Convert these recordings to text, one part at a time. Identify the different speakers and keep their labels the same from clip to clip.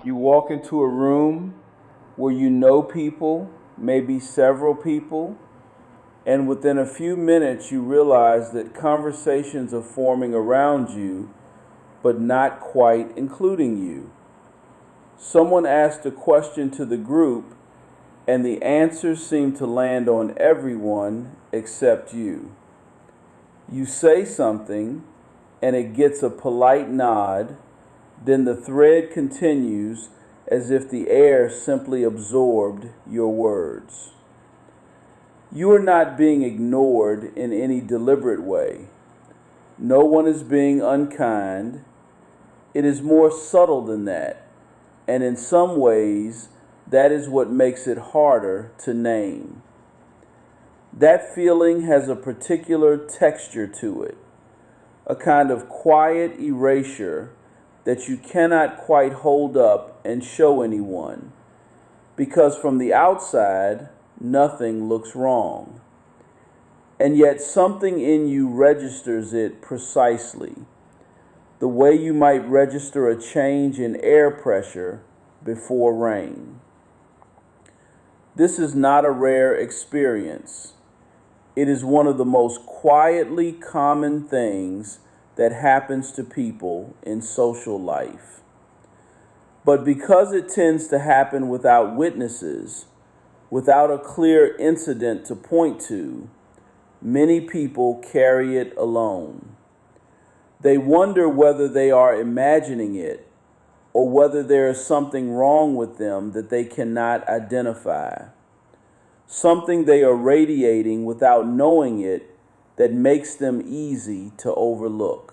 Speaker 1: You walk into a room where you know people, maybe several people, and within a few minutes you realize that conversations are forming around you, but not quite including you. Someone asked a question to the group, and the answers seem to land on everyone except you. You say something, and it gets a polite nod. Then the thread continues as if the air simply absorbed your words. You are not being ignored in any deliberate way. No one is being unkind. It is more subtle than that, and in some ways, that is what makes it harder to name. That feeling has a particular texture to it, a kind of quiet erasure that you cannot quite hold up and show anyone, because from the outside, nothing looks wrong. And yet something in you registers it precisely, the way you might register a change in air pressure before rain. This is not a rare experience. It is one of the most quietly common things that happens to people in social life. But because it tends to happen without witnesses, without a clear incident to point to, many people carry it alone. They wonder whether they are imagining it or whether there is something wrong with them that they cannot identify. Something they are radiating without knowing it that makes them easy to overlook.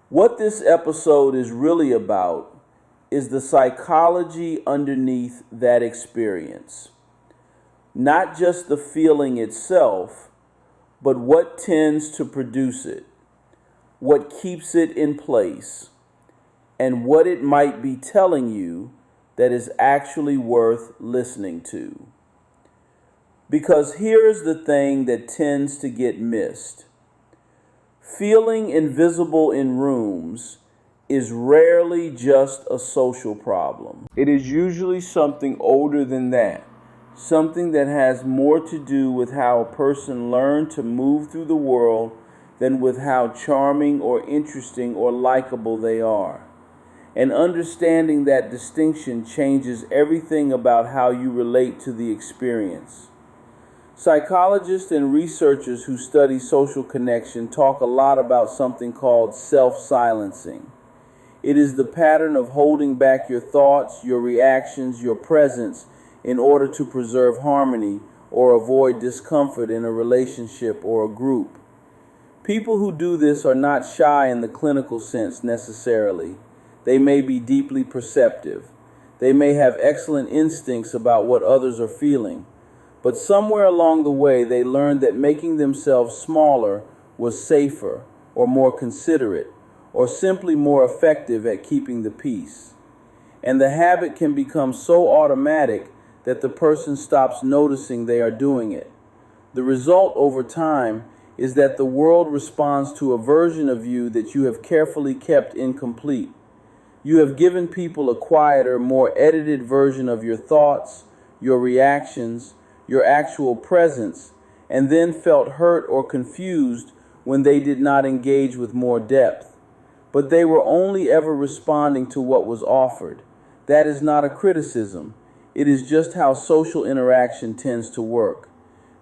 Speaker 1: What this episode is really about is the psychology underneath that experience. Not just the feeling itself, but what tends to produce it, what keeps it in place, and what it might be telling you that is actually worth listening to. Because here's the thing that tends to get missed. Feeling invisible in rooms is rarely just a social problem. It is usually something older than that, something that has more to do with how a person learned to move through the world than with how charming or interesting or likable they are. And understanding that distinction changes everything about how you relate to the experience. Psychologists and researchers who study social connection talk a lot about something called self-silencing. It is the pattern of holding back your thoughts, your reactions, your presence in order to preserve harmony or avoid discomfort in a relationship or a group. People who do this are not shy in the clinical sense necessarily. They may be deeply perceptive. They may have excellent instincts about what others are feeling. But somewhere along the way, they learned that making themselves smaller was safer or more considerate or simply more effective at keeping the peace. And the habit can become so automatic that the person stops noticing they are doing it. The result over time is that the world responds to a version of you that you have carefully kept incomplete. You have given people a quieter, more edited version of your thoughts, your reactions, your actual presence, and then felt hurt or confused when they did not engage with more depth. But they were only ever responding to what was offered. That is not a criticism. It is just how social interaction tends to work.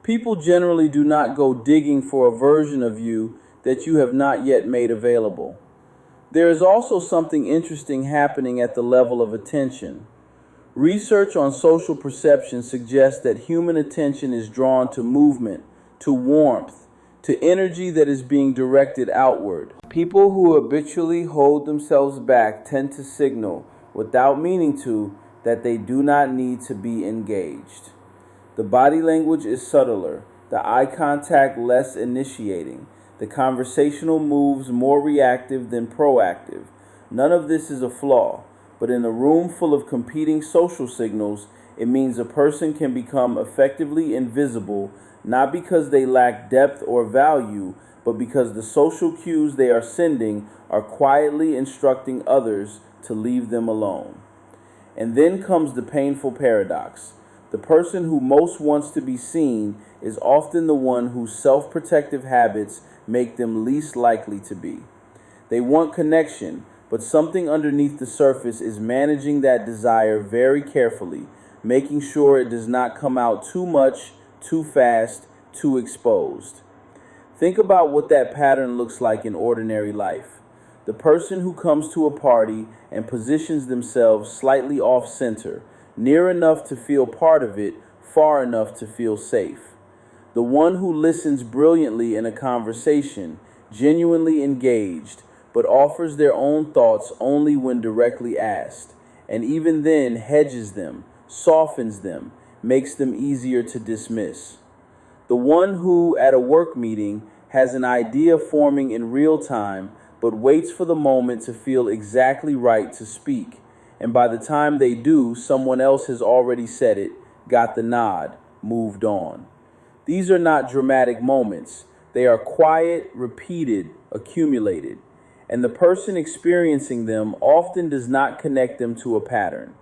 Speaker 1: People generally do not go digging for a version of you that you have not yet made available. There is also something interesting happening at the level of attention. Research on social perception suggests that human attention is drawn to movement, to warmth, to energy that is being directed outward. People who habitually hold themselves back tend to signal, without meaning to, that they do not need to be engaged. The body language is subtler, the eye contact less initiating, the conversational moves more reactive than proactive. None of this is a flaw. But in a room full of competing social signals, it means a person can become effectively invisible, not because they lack depth or value, but because the social cues they are sending are quietly instructing others to leave them alone. And then comes the painful paradox. The person who most wants to be seen is often the one whose self-protective habits make them least likely to be. They want connection, but something underneath the surface is managing that desire very carefully, making sure it does not come out too much, too fast, too exposed. Think about what that pattern looks like in ordinary life. The person who comes to a party and positions themselves slightly off-center, near enough to feel part of it, far enough to feel safe. The one who listens brilliantly in a conversation, genuinely engaged, but offers their own thoughts only when directly asked, and even then hedges them, softens them, makes them easier to dismiss. The one who, at a work meeting, has an idea forming in real time, but waits for the moment to feel exactly right to speak, and by the time they do, someone else has already said it, got the nod, moved on. These are not dramatic moments. They are quiet, repeated, accumulated, and the person experiencing them often does not connect them to a pattern.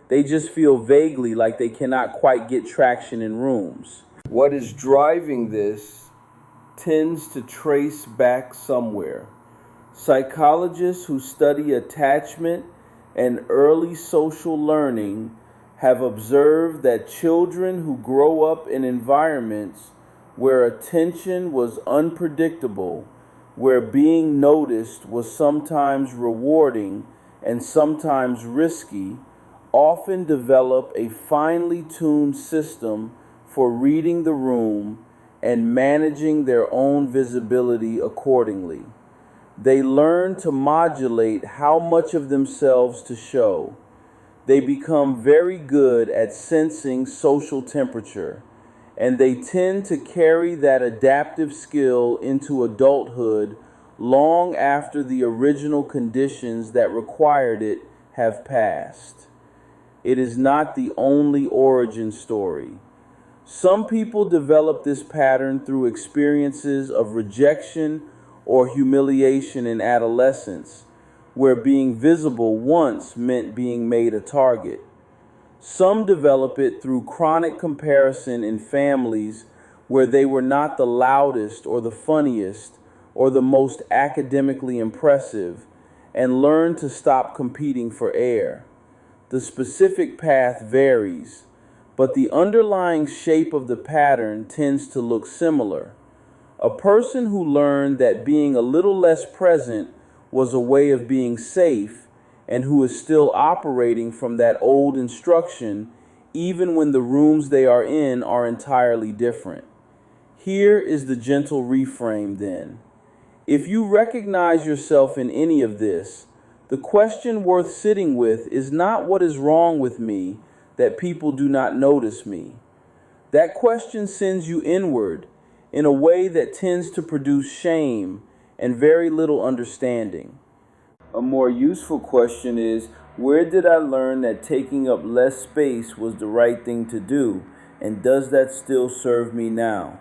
Speaker 1: They just feel vaguely like they cannot quite get traction in rooms. What is driving this tends to trace back somewhere. Psychologists who study attachment and early social learning have observed that children who grow up in environments where attention was unpredictable, where being noticed was sometimes rewarding and sometimes risky, often develop a finely tuned system for reading the room and managing their own visibility accordingly. They learn to modulate how much of themselves to show. They become very good at sensing social temperature, and they tend to carry that adaptive skill into adulthood long after the original conditions that required it have passed. It is not the only origin story. Some people develop this pattern through experiences of rejection or humiliation in adolescence, where being visible once meant being made a target. Some develop it through chronic comparison in families where they were not the loudest or the funniest or the most academically impressive, and learn to stop competing for air. The specific path varies, but the underlying shape of the pattern tends to look similar. A person who learned that being a little less present was a way of being safe, and who is still operating from that old instruction, even when the rooms they are in are entirely different. Here is the gentle reframe then. If you recognize yourself in any of this, the question worth sitting with is not what is wrong with me that people do not notice me. That question sends you inward in a way that tends to produce shame and very little understanding. A more useful question is, where did I learn that taking up less space was the right thing to do, and does that still serve me now?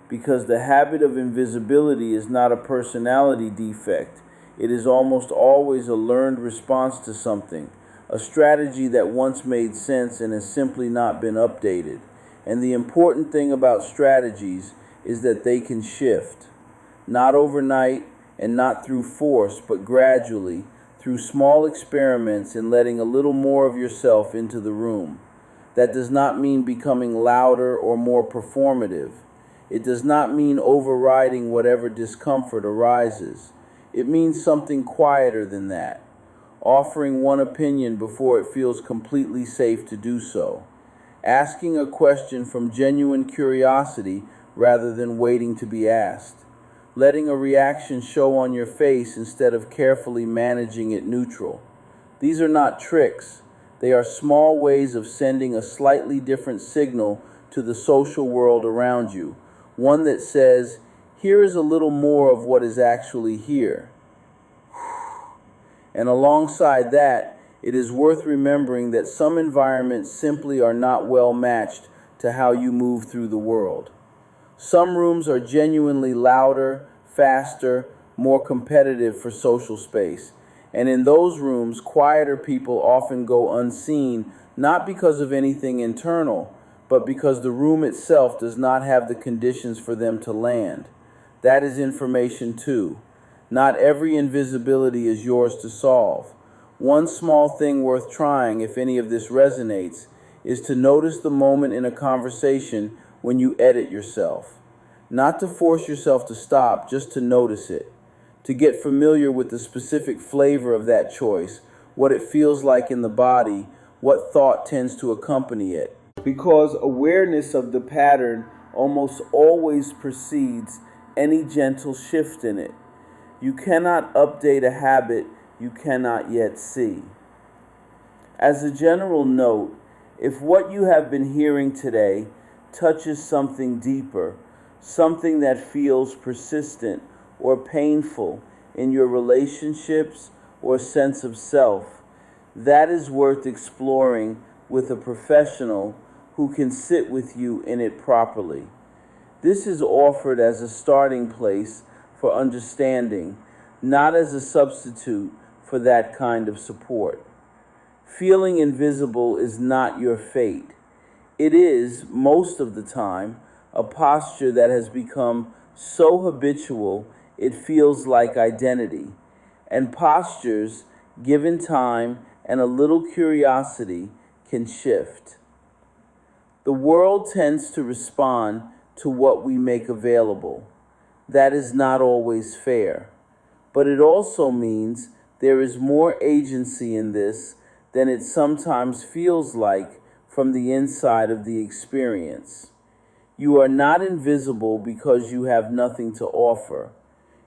Speaker 1: Because the habit of invisibility is not a personality defect. It is almost always a learned response to something, a strategy that once made sense and has simply not been updated. And the important thing about strategies is that they can shift, not overnight and not through force, but gradually, through small experiments and letting a little more of yourself into the room. That does not mean becoming louder or more performative. It does not mean overriding whatever discomfort arises. It means something quieter than that, offering one opinion before it feels completely safe to do so, asking a question from genuine curiosity rather than waiting to be asked, letting a reaction show on your face instead of carefully managing it neutral. These are not tricks. They are small ways of sending a slightly different signal to the social world around you, one that says, here is a little more of what is actually here. And alongside that, it is worth remembering that some environments simply are not well matched to how you move through the world. Some rooms are genuinely louder, faster, more competitive for social space, And in those rooms, quieter people often go unseen, not because of anything internal, but because the room itself does not have the conditions for them to land. That is information too. Not every invisibility is yours to solve. One small thing worth trying, if any of this resonates, is to notice the moment in a conversation when you edit yourself. Not to force yourself to stop, just to notice it. To get familiar with the specific flavor of that choice, what it feels like in the body, what thought tends to accompany it. Because awareness of the pattern almost always precedes any gentle shift in it. You cannot update a habit you cannot yet see. As a general note, if what you have been hearing today touches something deeper, something that feels persistent or painful in your relationships or sense of self, that is worth exploring with a professional who can sit with you in it properly. This is offered as a starting place for understanding, not as a substitute for that kind of support. Feeling invisible is not your fate. It is, most of the time, a posture that has become so habitual it feels like identity. And postures, given time and a little curiosity, can shift. The world tends to respond to what we make available. That is not always fair, but it also means there is more agency in this than it sometimes feels like from the inside of the experience. You are not invisible because you have nothing to offer.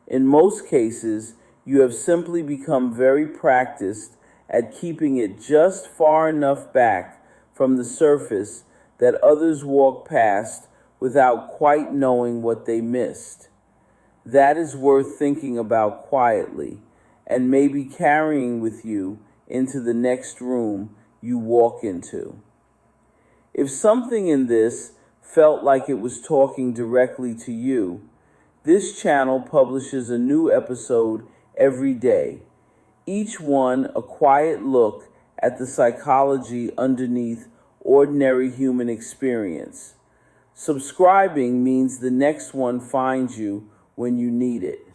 Speaker 1: In most cases, you have simply become very practiced at keeping it just far enough back from the surface that others walk past without quite knowing what they missed. That is worth thinking about quietly and maybe carrying with you into the next room you walk into. If something in this felt like it was talking directly to you, this channel publishes a new episode every day, each one a quiet look at the psychology underneath ordinary human experience. Subscribing means the next one finds you when you need it.